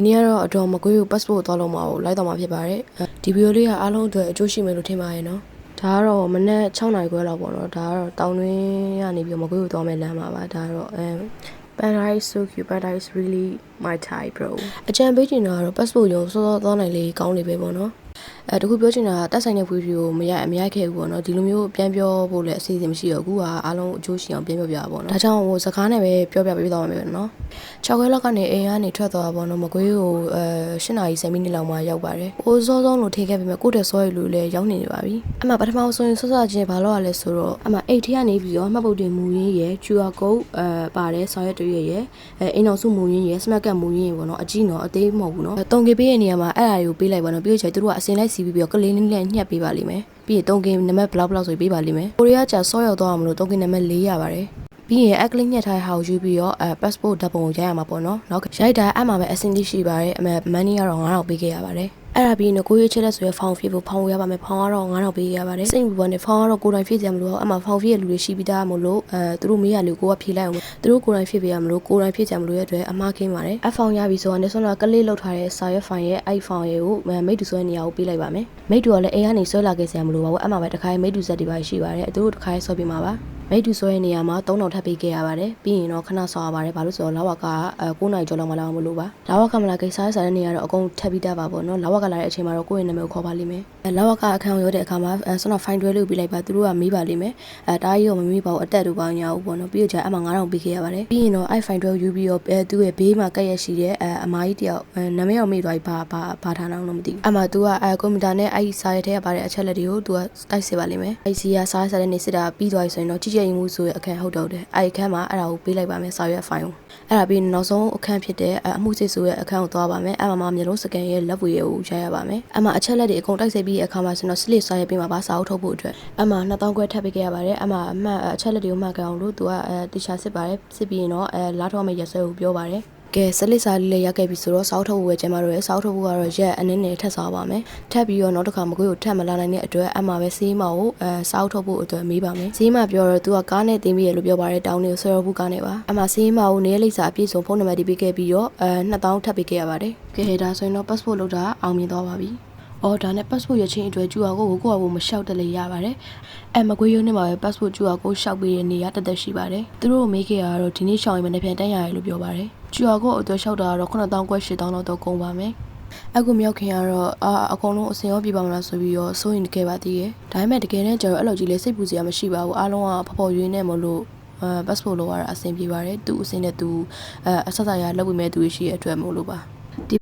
ဒီနေ့ကတော့အတော်မကွေးကို passport သွားလို့မအောင်လိုက်တော့မှာဖြစ်ပါတယ်ဒီဗီဒီယိုလေးကအားလုံးအတွက်အကျိုးရှိမယ်လို့ထင်ပါတယ်နော်ဒါကတော့မနက်6နာရီခွဲလောက်ပေါ့နော်ဒါကတော့တောင်တွင်းကနေပြီးမကွေးကိုသွားမယ်လမ်းမှာပါဒါကတော့ Paradise so cute Paradise really my type bro အကြံပေးချင်တာကတော့ passport ရုံစောစောသွားနိုင်လေကောင်းလေပဲပေါ့နော်တခုပြောချင်တာတက်ဆိုင်တဲ့ဗီဒီယိုကိုမရိုက်ခဲ့ဘူးပေါ့နော်ဒီလိုမျိုးပြန်ပြောဖို့လည်းအစီအစဉ်မရှိတော့ဘူးအားလုံးအကျိုးရှိအောင်ပြန်ပြောပြပါပေါ့နော်ဒါကြောင့်ဟိုစကားနဲ့ပဲပြောပြပေးသွားမှာပဲနော်6ခွဲလောက်ကနေအိမ်ကနေထွက်သွားပါတော့မကွေးကို8နာရီ10မိနစ်လောက်မှရောက်ပါတယ်ဟိုစောစောလို့ထိခဲ့ပြီမဲ့ကိုတဲ့စောရီလူလည်းရောက်နေပါပြီအမှပထမဆုံးစောစောချင်းဘာလို့ရလဲဆိုတော့အမှအိတ်ထရနေပြီးတော့မှတ်ပုတ်တင်မူရင်းရယ် QR code ပါတယ်ဆောင်ရွက်တွေရယ်အိမ်အောင်စုမူရင်းရယ် smart card မူရင်းရယ်ပေါ့နော်အကြီးနော်အသေးမဟုတ်ဘူးနော်တုံကေပေးတဲ့နေရာမှာအဲ့အရာတွေကိုပေးလိုက်ပါတော့ပြီးတော့သူတို့ကအစင်လိုက်စီပြီးတော့ကလေးလေးနဲ့ညှက်ပေးပါလိမ့်မယ်ပြီးရင်တုံကင်နံပါတ်ဘလောက်ဆိုပေးပါလိမ့်မယ်ကိုရီးယားကျဆော့ရောက်သွားအောင်မလို့တုံကင်နံပါတ်4ရပါတယ်ပြီးရင်အကလင်းညှက်ထားတဲ့ဟာကိုယူပြီးတော့passport ဓာတ်ပုံကိုရိုက်ရမှာပေါ့နော်နောက်ရိုက်တာအဲ့မှာပဲအစင်ကြီးရှိပါတယ်အမှန်မန်နီကတော့9000ပေးခဲ့ရပါတယ်အဲ့ဒါပြီးရင်ကိုရေးချက်လက်ဆိုရဖောင်ဖြစ်ဖို့ဖောင်ရပါမယ်ဖောင်ကတော့9000ပေးရပါတယ်စိတ်ဘူးပေါ်နဲ့ဖောင်ကတော့ကိုယ်တိုင်ဖြစ်ကြမလို့အမှဖောင်ဖြစ်ရလူတွေရှိပြီးသားမလို့သူတို့မေးရလူကိုကဖြေလိုက်အောင်သူတို့ကိုယ်တိုင်ဖြစ်ပေးရမလို့ကိုယ်တိုင်ဖြစ်ကြမလို့ရဲ့အတွက်အမှားခင်းပါတယ်အဖောင်ရပြီဆိုတော့sonraကလေးလောက်ထားတဲ့စာရွက်ဖိုင်ရဲ့အဲ့ဖောင်ရဲ့ကိုမိတ်တူဆွဲနေရကိုပေးလိုက်ပါမယ်မိတ်တူကလည်းအိမ်ကနေဆွဲလာခဲ့စရာမလိုပါဘူးအမှပဲတခါမိတ်တူဆက်တွေပါရှိပါတယ်သူတို့တခါဆွဲပေးမှာပါမိတ်တူဆွဲနေရမှာ3000ထပ်ပေးခဲ့ရပါတယ်ပြီးရင်တော့ခဏဆောင်းရပါတယ်ဘာလို့ဆိုတော့လာဝက9နိုင်ကျော်လောက်မှလာမလို့ပါလာဝကမလာကိစ္စစားတဲ့နေရာတော့အကုန်ထပ်ပြီးသားပါပေါ့နော်လာဝကလာတဲ့အချိန်မှာတော့ကိုယ့်ရဲ့နာမည်ကိုခေါ်ပါလိမ့်မယ်လာဝကအခန်းကိုရောက်တဲ့အခါမှာsonra fine တွဲလို့ပြလိုက်ပါသူတို့ကမေးပါလိမ့်မယ်တားကြီးတော့မမေးပါဘူးအတက်တို့ပေါင်းညာဘူးပေါ့နော်ပြီးတော့အမှ9000ပေးခဲ့ရပါတယ်ပြီးရင်တော့အဲ့ fine တွဲယူပြီးတော့သူ့ရဲ့ဘေးမှာကက်ရက်ရှိတဲ့အမားကြီးတယောက်နာမည်တော့မေးသွားပြီဘာထားအောင်တော့မသိဘူးအမှသူကကွန်ပျူတာနဲ့အဲ့စာရဲထဲကပါတဲ့အချက်လက်တွေကိုသူကတိုက်စစ်ပါလိမ့်မယ်အဲ့စီကစာရဲတဲ့နေစစ်တာပြီးသွားပြီဆိုရင်တော့ကြည့်ကြရင်မှုဆိုအခန်းဟုတ်တော့တယ်အဲ့အခန်းမှာအဲ့ဒါကိုပေးလိုက်ပါမယ်စာရွက်ဖိုင်ကိုအဲ့ဒါပြီးနောက်ဆုံးအခန်းဖြစ်တဲ့အမှုစစ်ဆိုရဲ့အခန်းကိုသွားပါမယ်အဲ့မှာမျိုးလုံးစကန်ရဲ့လက်ဝေကိုရိုက်ရပါမယ်အဲ့မှာအချက်လက်တွေအကုန်တိုက်စစ်ပြီးအခါမှာဆိုတော့စလစ်စာရွက်ပြီးမှာပါစာအုပ်ထုတ်ဖို့အတွက်အဲ့မှာ2000ခွဲထပ်ပေးခဲ့ရပါတယ်အဲ့မှာအမှတ်အချက်လက်တွေကိုမှတ်ကြအောင်လို့သူကတီချာစစ်ပါတယ်စစ်ပြီးရင်တော့လာထောက်မယ့်ရက်စွဲကိုပြောပါတယ်ကဲစလစ်စာလေးလည်းရောက်ခဲ့ပြီဆိုတော့စောက်ထုတ်ဖို့ပဲကျမတို့ရဲ့စောက်ထုတ်ဖို့ကတော့ရက်အနည်းနဲ့ထပ်စားပါမယ်ထပ်ပြီးတော့နောက်တစ်ခါမကွေးကိုထပ်မလာနိုင်တဲ့အတွက်အမှပဲစီးမကိုစောက်ထုတ်ဖို့အတွက်မေးပါမယ်စီးမပြောတော့သူကကားနဲ့တင်ပြီးရလို့ပြောပါတယ်တောင်းနေဆွဲရဖို့ကားနဲ့ပါအမှစီးမကိုနေလိပ်စာအပြည့်စုံဖုန်းနံပါတ်တွေပေးခဲ့ပြီးတော့2000ထပ်ပေးခဲ့ရပါတယ်ကဲဒါဆိုရင်တော့ passport လုပ်တာအောင်မြင်သွားပါပြီအော်ဒါနဲ့ passport ရချင်းအတွက်ကျူအာကိုကိုယ့်မလျှောက်တက်လေရပါတယ်မကွေးရုံးနဲ့မှာပဲ passport ကျူအာကိုလျှောက်ပေးတဲ့နေရာတက်ရှိပါတယ်သူတို့ကိုမေးခဲ့ရတော့ဒီနေ့ရှောင်းရင်မနေ့ပြန်တန်းရတယ်လို့ပြောပါတယ်ကျူအာကိုအတွက်လျှောက်တာကတော့9000ခွဲ8000လောက်တော့ကုန်ပါမယ်အခုမြောက်ခင်ကတော့အကုန်လုံးအစင်ရောပြပါမလားဆိုပြီးတော့စိုးရင်ခဲ့ပါသေးတယ်ဒါပေမဲ့တကယ်တမ်းကျတော့အဲ့လိုကြီးလေစိတ်ပူစရာမရှိပါဘူးအားလုံးကဖော်ရွေးနေမလို့passport လောက်ရတာအဆင်ပြေပါတယ်သူ့အစင်နဲ့သူအဆက်ဆက်ရလောက်ပြီးမဲ့သူရှိရတဲ့အတွက်မို့လို့ပါ